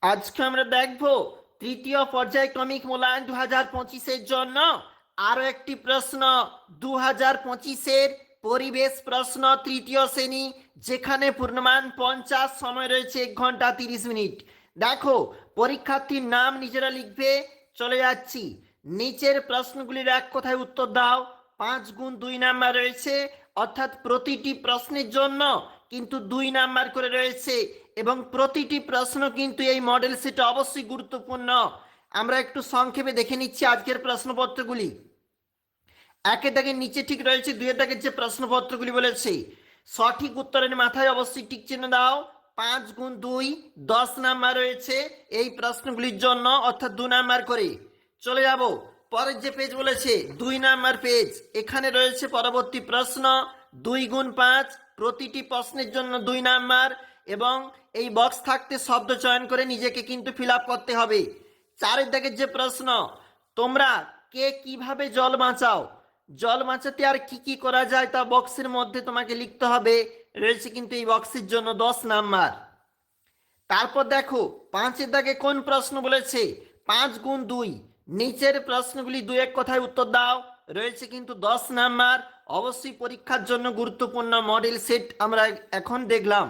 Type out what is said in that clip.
আজকে আমরা দেখব তৃতীয় পর্যায়ক্রমিক মূল্যায়ন 2025-এর জন্য আরো একটি প্রশ্ন। 2025-এর পরিবেশ প্রশ্ন তৃতীয় শ্রেণী, যেখানে পূর্ণমান 50, সময় রয়েছে 1 ঘন্টা 30 মিনিট। দেখো, পরীক্ষার্থীর নাম নিজেরা লিখবে। চলে যাচ্ছি, নিচের প্রশ্নগুলির এক কথায় উত্তর দাও। 5 গুণ 2 নাম্বার রয়েছে, অর্থাৎ প্রতিটি প্রশ্নের জন্য কিন্তু 2 নাম্বার করে রয়েছে এবং প্রতিটি প্রশ্ন কিন্তু এই মডেল সেটে অবশ্যই গুরুত্বপূর্ণ। আমরা একটু সংক্ষেপে দেখে নিচ্ছি আজকের প্রশ্নপত্রগুলি। একের দাগের নিচে ঠিক রয়েছে, 2 দাগের যে প্রশ্নপত্রগুলি বলেছে সঠিক উত্তরের মাথায় অবশ্যই টিক চিহ্ন দাও। 5 গুণ 2 10 নাম্বার রয়েছে এই প্রশ্নগুলির জন্য, অর্থাৎ 2 নাম্বার করে। চলে যাব পরের যে পেজ বলেছে 2 নাম্বার পেজ, এখানে রয়েছে পরবর্তী প্রশ্ন 2 গুণ 5, প্রতিটি প্রশ্নের জন্য 2 নাম্বার এবং এই বক্স থাকতে শব্দ চয়ন করে নিজেকে কিন্তু ফিল আপ করতে হবে। 4 দাগের যে প্রশ্ন, তোমরা কে কিভাবে জল বাঁচাও, জল বাঁচাতে আর কি কি করা যায় তা বক্সের মধ্যে তোমাকে লিখতে হবে, রয়েছে কিন্তু এই বক্সের জন্য 10 নাম্বার। তারপর দেখো 5 দাগে কোন প্রশ্ন বলেছে 5 গুণ 2, নিচের প্রশ্নগুলি 2-1 কথায় উত্তর দাও, রয়েছে কিন্তু 10 নাম্বার। অবশ্যই পরীক্ষার জন্য গুরুত্বপূর্ণ মডেল সেট আমরা এখন দেখলাম।